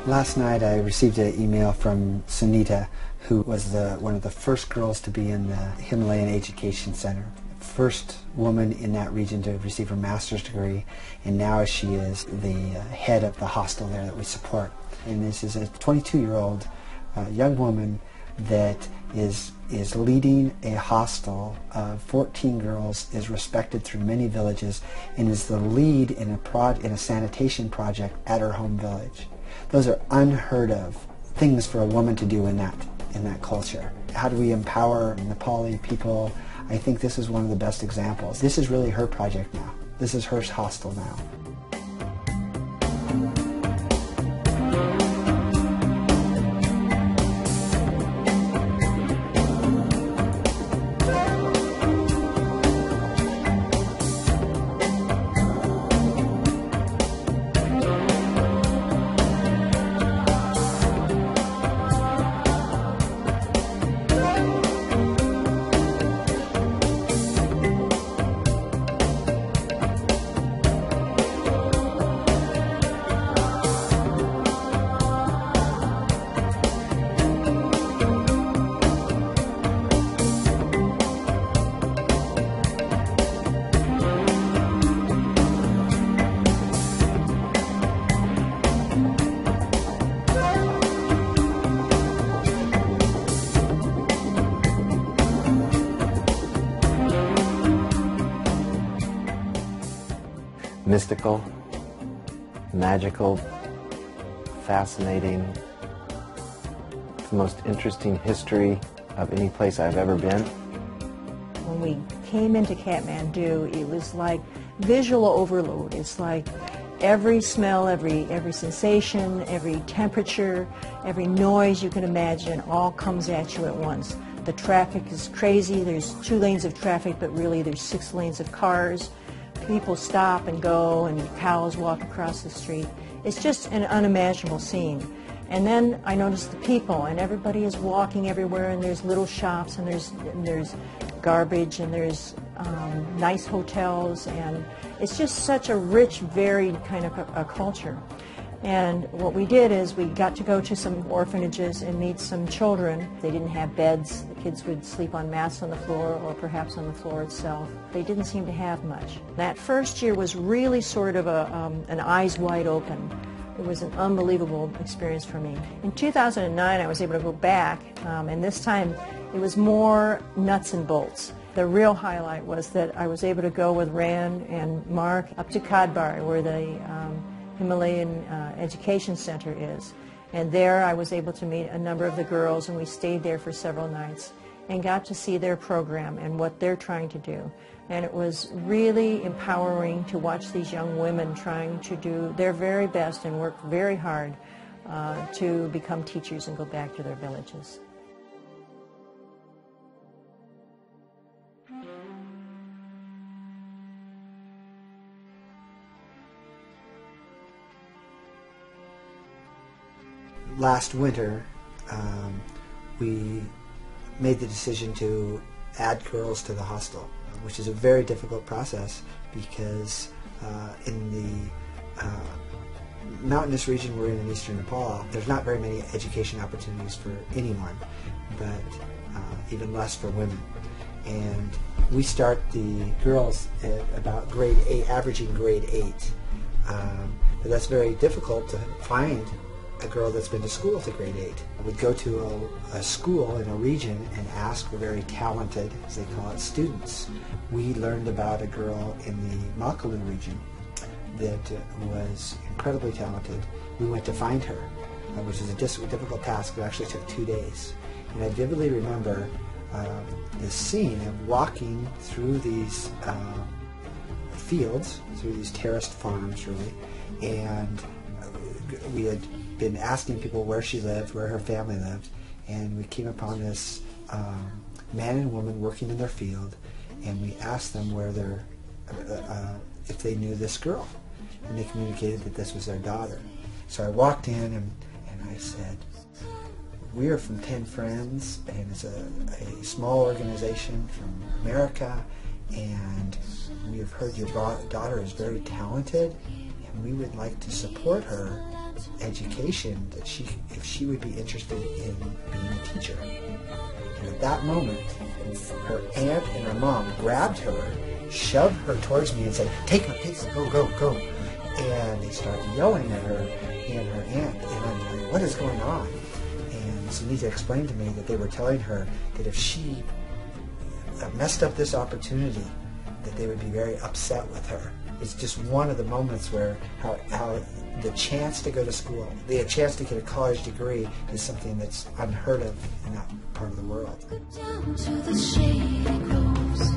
Last night I received an email from Sunita, who was one of the first girls to be in the Himalayan Education Center. First woman in that region to receive her master's degree, and now she is the head of the hostel there that we support. And this is a 22-year-old young woman that is leading a hostel of 14 girls, is respected through many villages, and is the lead in a sanitation project at her home village. Those are unheard of things for a woman to do in that culture. How do we empower Nepali people? I think this is one of the best examples. This is really her project now. This is her hostel now. Mystical, magical, fascinating. It's the most interesting history of any place I've ever been. When we came into Kathmandu, it was like visual overload. It's like every smell, every sensation, every temperature, every noise you can imagine all comes at you at once. The traffic is crazy. There's 2 lanes of traffic, but really there's 6 lanes of cars. People stop and go, and cows walk across the street. It's just an unimaginable scene. And then I noticed the people, and everybody is walking everywhere, and there's little shops, and there's garbage, and there's nice hotels, and it's just such a rich, varied kind of a culture. And what we did is we got to go to some orphanages and meet some children. They didn't have beds. The kids would sleep on mats on the floor or perhaps on the floor itself. They didn't seem to have much. That first year was really sort of an eyes wide open. It was an unbelievable experience for me. In 2009, I was able to go back, and this time it was more nuts and bolts. The real highlight was that I was able to go with Rand and Mark up to Kadbar, where the Himalayan Education Center is. And there I was able to meet a number of the girls, and we stayed there for several nights and got to see their program and what they're trying to do. And it was really empowering to watch these young women trying to do their very best and work very hard to become teachers and go back to their villages. Last winter, we made the decision to add girls to the hostel, which is a very difficult process because in the mountainous region we're in eastern Nepal, there's not very many education opportunities for anyone, but even less for women. And we start the girls at about grade 8, averaging grade 8. But that's very difficult to find a girl that's been to school to grade 8. I would go to a school in a region and ask for very talented, as they call it, students. We learned about a girl in the Makalun region that was incredibly talented. We went to find her, which is a difficult task. It actually took 2 days. And I vividly remember this scene of walking through these fields, through these terraced farms, really, and we had been asking people where she lived, where her family lived, and we came upon this man and woman working in their field, and we asked them where if they knew this girl, and they communicated that this was their daughter. So I walked in and I said, "We are from 10 Friends, and it's a small organization from America, and we have heard your daughter is very talented, and we would like to support her education, that if she would be interested in being a teacher." And at that moment, her aunt and her mom grabbed her, shoved her towards me and said, "Take her, go." And they started yelling at her and her aunt, and I'm like, what is going on? And Sunita explained to me that they were telling her that if she messed up this opportunity, that they would be very upset with her. It's just one of the moments where how the chance to go to school, the chance to get a college degree, is something that's unheard of in that part of the world. Down to the shady groves,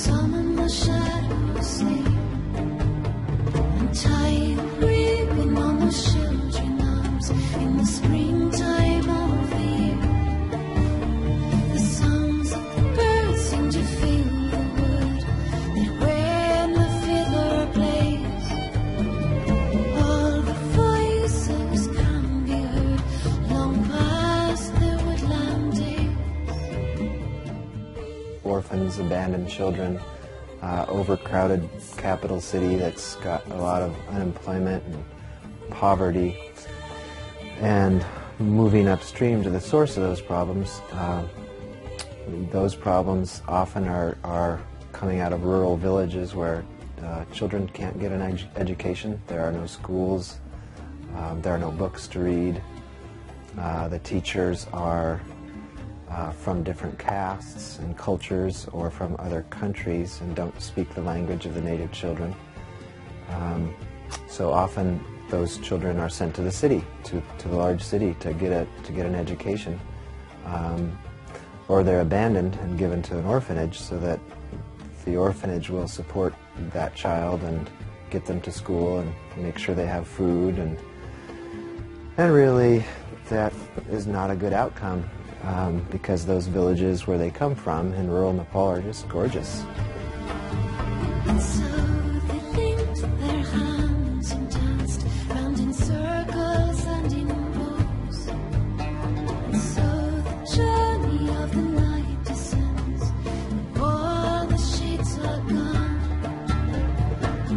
some in the shadows sleep, and time creeping on the children's arms in the springtime of the year. The sounds of the birds seem to fill the wood, and when the fiddler plays, all the voices can be heard long past the woodland days. Orphans, abandoned children, overcrowded capital city that's got a lot of unemployment and poverty, and moving upstream to the source of those problems. Those problems often are coming out of rural villages where children can't get an education. There are no schools, there are no books to read. The teachers are from different castes and cultures or from other countries and don't speak the language of the native children. So often those children are sent to the city, to the large city, to get an education, or they're abandoned and given to an orphanage so that the orphanage will support that child and get them to school and make sure they have food, and really that is not a good outcome. Because those villages where they come from in rural Nepal are just gorgeous. And so they linked their hands and danced round in circles and in rows. And so the journey of the night descends, and all the shades are gone.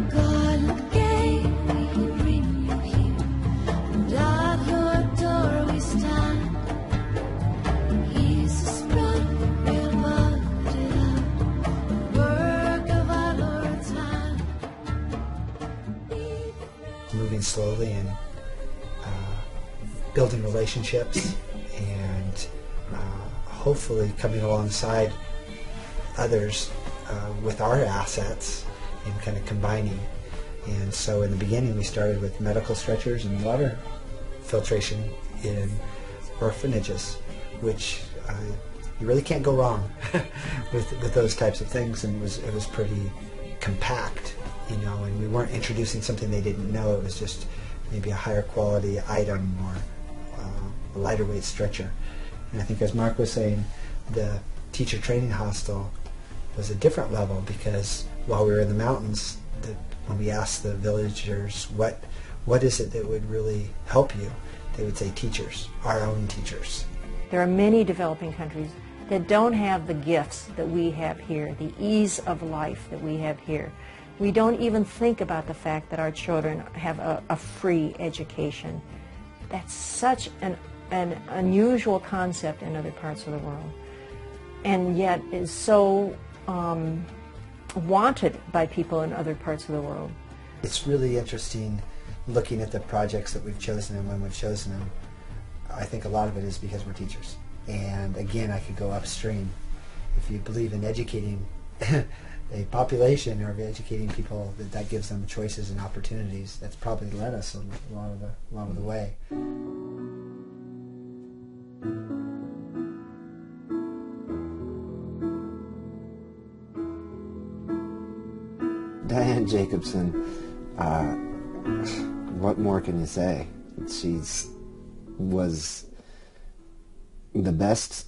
God gave me, bring you here, and at your door we stand. Moving slowly and building relationships, and hopefully coming alongside others with our assets and kind of combining. And so in the beginning we started with medical stretchers and water filtration in orphanages, which you really can't go wrong with those types of things, and it was pretty compact, you know, and we weren't introducing something they didn't know. It was just maybe a higher quality item or a lighter weight stretcher. And I think, as Mark was saying, the teacher training hostel was a different level, because while we were in the mountains, when we asked the villagers what is it that would really help you, they would say teachers, our own teachers. There are many developing countries that don't have the gifts that we have here, the ease of life that we have here. We don't even think about the fact that our children have a free education. That's such an unusual concept in other parts of the world, and yet is so wanted by people in other parts of the world. It's really interesting looking at the projects that we've chosen and when we've chosen them, I think a lot of it is because we're teachers. And again, I could go upstream. If you believe in educating a population or educating people, that gives them choices and opportunities. That's probably led us a lot of the way. Diane Jacobson, what more can you say? Was the best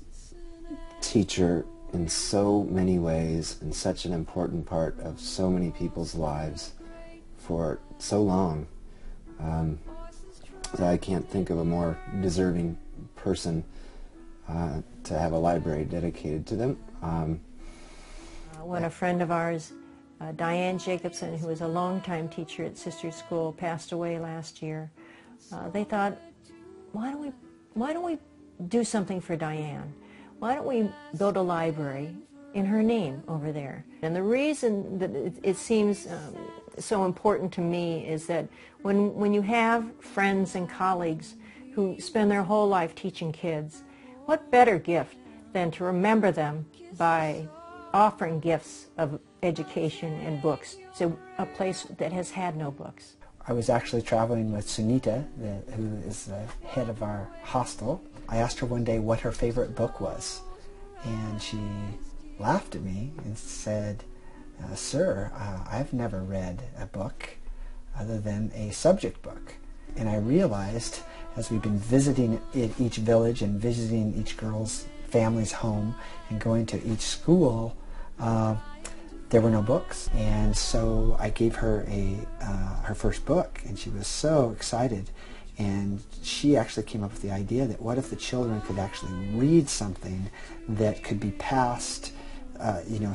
teacher in so many ways and such an important part of so many people's lives for so long that I can't think of a more deserving person to have a library dedicated to them. When a friend of ours, Diane Jacobson, who was a longtime teacher at Sister's School, passed away last year, they thought, why don't we do something for Diane? Why don't we build a library in her name over there? And the reason that it seems so important to me is that when you have friends and colleagues who spend their whole life teaching kids, what better gift than to remember them by offering gifts of education and books to a place that has had no books. I was actually traveling with Sunita, who is the head of our hostel. I asked her one day what her favorite book was, and she laughed at me and said, "Sir, I've never read a book other than a subject book." And I realized, as we've been visiting each village and visiting each girl's family's home and going to each school, there were no books. And so I gave her her first book, and she was so excited. And she actually came up with the idea that what if the children could actually read something that could be passed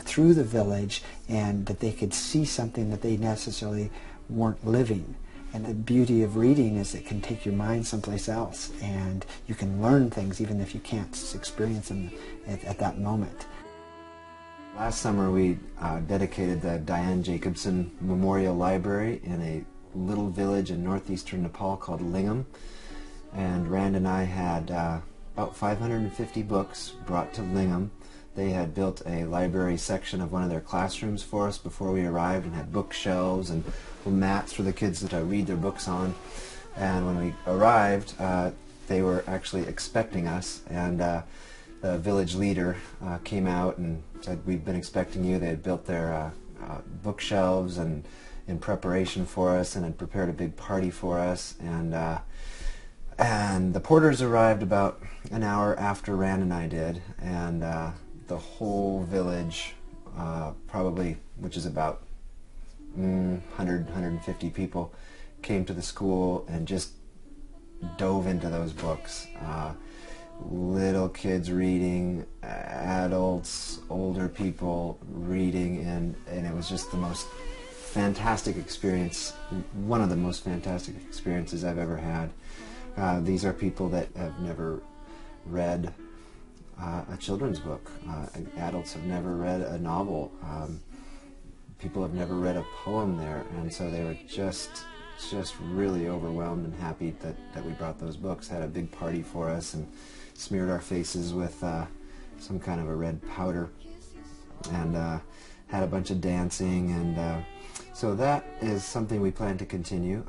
through the village, and that they could see something that they necessarily weren't living. And the beauty of reading is it can take your mind someplace else, and you can learn things even if you can't experience them at that moment. Last summer we dedicated the Diane Jacobson Memorial Library in a little village in northeastern Nepal called Lingam, and Rand and I had about 550 books brought to Lingam. They had built a library section of one of their classrooms for us before we arrived, and had bookshelves and little mats for the kids to read their books on. And when we arrived, they were actually expecting us, and the village leader came out and said, "We've been expecting you." They had built their bookshelves and in preparation for us, and had prepared a big party for us. And the porters arrived about an hour after Rand and I did, and the whole village, probably, which is about 150 people, came to the school and just dove into those books. Little kids reading, adults, older people reading, and it was just the most fantastic experience, one of the most fantastic experiences I've ever had. These are people that have never read a children's book. Adults have never read a novel. People have never read a poem there, and so they were just really overwhelmed and happy that we brought those books. Had a big party for us and smeared our faces with some kind of a red powder, and had a bunch of dancing, and so that is something we plan to continue,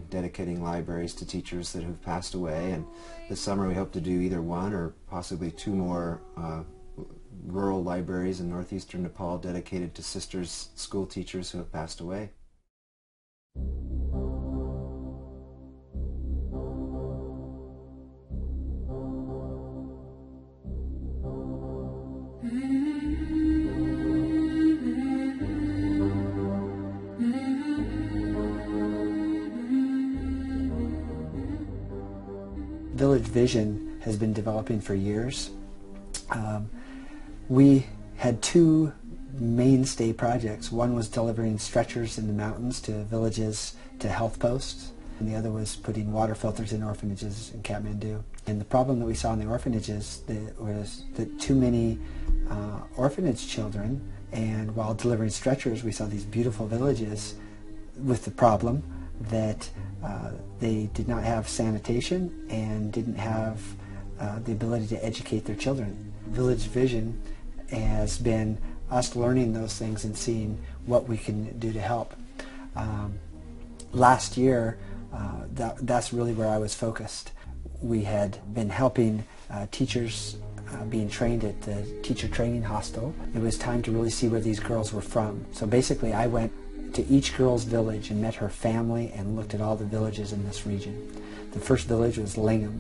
dedicating libraries to teachers that have passed away. And this summer we hope to do either one or possibly two more rural libraries in northeastern Nepal dedicated to sisters, school teachers who have passed away. Village Vision has been developing for years. We had two mainstay projects. One was delivering stretchers in the mountains to villages, to health posts, and the other was putting water filters in orphanages in Kathmandu. And the problem that we saw in the orphanages was that too many orphanage children, and while delivering stretchers we saw these beautiful villages with the problem that they did not have sanitation and didn't have the ability to educate their children. Village Vision has been us learning those things and seeing what we can do to help. Last year, that's really where I was focused. We had been helping teachers being trained at the teacher training hostel. It was time to really see where these girls were from. So basically I went to each girl's village and met her family and looked at all the villages in this region. The first village was Lingham,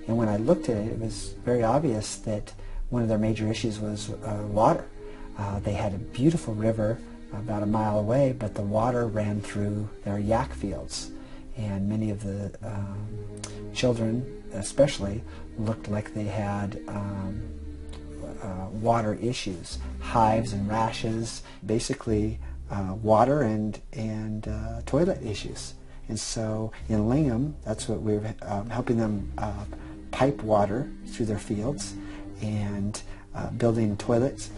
and when I looked at it, it was very obvious that one of their major issues was water. They had a beautiful river about a mile away, but the water ran through their yak fields, and many of the children especially looked like they had water issues, hives and rashes, basically water and toilet issues. And so in Lingham, that's what we're helping them pipe water through their fields and building toilets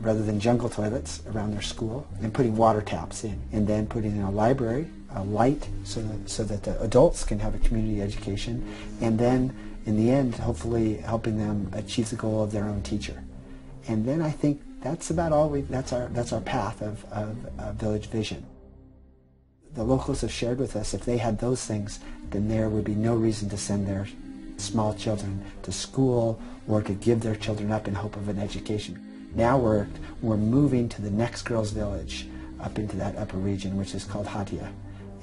rather than jungle toilets around their school, and putting water taps in, and then putting in a library, a light, so that the adults can have a community education, and then in the end hopefully helping them achieve the goal of their own teacher. And then I think that's about all that's our path of Village Vision. The locals have shared with us if they had those things, then there would be no reason to send their small children to school or to give their children up in hope of an education. Now we're moving to the next girls' village up into that upper region, which is called Hatia.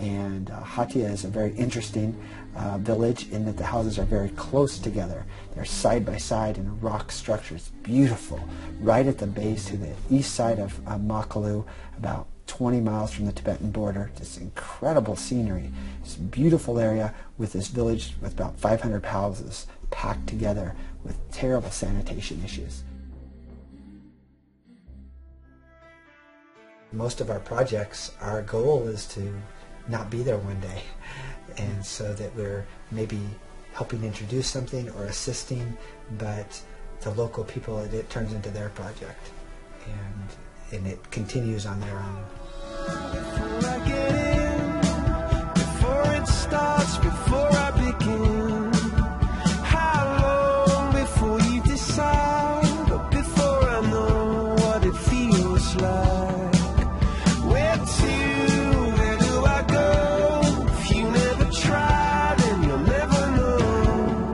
And Hatia is a very interesting village in that the houses are very close together. They're side by side in a rock structure. It's beautiful. Right at the base to the east side of Makalu, about 20 miles from the Tibetan border. This incredible scenery. It's a beautiful area with this village with about 500 houses packed together with terrible sanitation issues. Most of our projects, our goal is to not be there one day, and so that we're maybe helping introduce something or assisting, but the local people, it turns into their project, and it continues on their own. Before I get in, before it starts, before I begin, how long before you decide, but before I know what it feels like, where to, where do I go, if you never try, then you'll never know.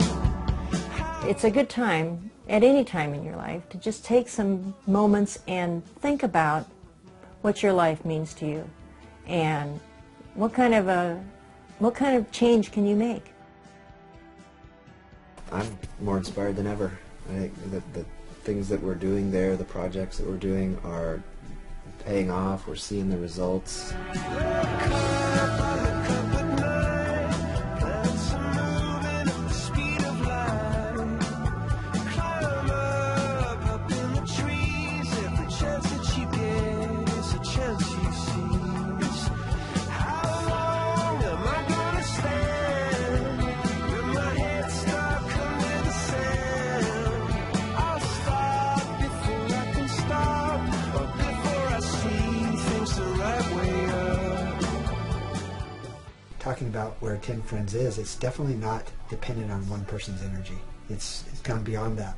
It's a good time, at any time in your life, to just take some moments and think about what your life means to you, and what kind of change can you make? I'm more inspired than ever. I think that the things that we're doing there, the projects that we're doing, are paying off. We're seeing the results. Talking about where 10 Friends is, it's definitely not dependent on one person's energy. It's gone beyond that.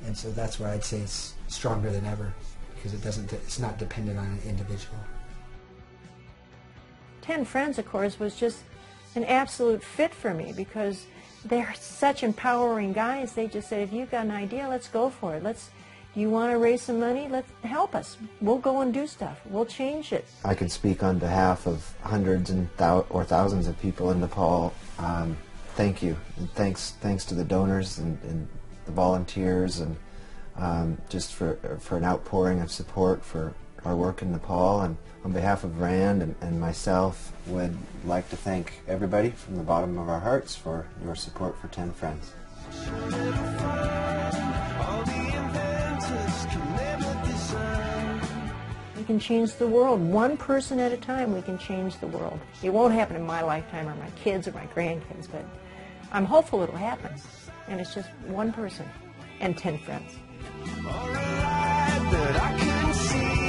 And so that's why I'd say it's stronger than ever, because it's not dependent on an individual. 10 Friends, of course, was just an absolute fit for me, because they're such empowering guys. They just said, if you've got an idea, let's go for it. You want to raise some money? Let's help us. We'll go and do stuff. We'll change it. I can speak on behalf of hundreds and or thousands of people in Nepal. Thank you, and thanks to the donors and the volunteers, and just for an outpouring of support for our work in Nepal. And on behalf of Rand and myself, would like to thank everybody from the bottom of our hearts for your support for 10 Friends. We can change the world. One person at a time, we can change the world. It won't happen in my lifetime or my kids or my grandkids, but I'm hopeful it'll happen. And it's just one person and 10 friends. All right, but I couldn't see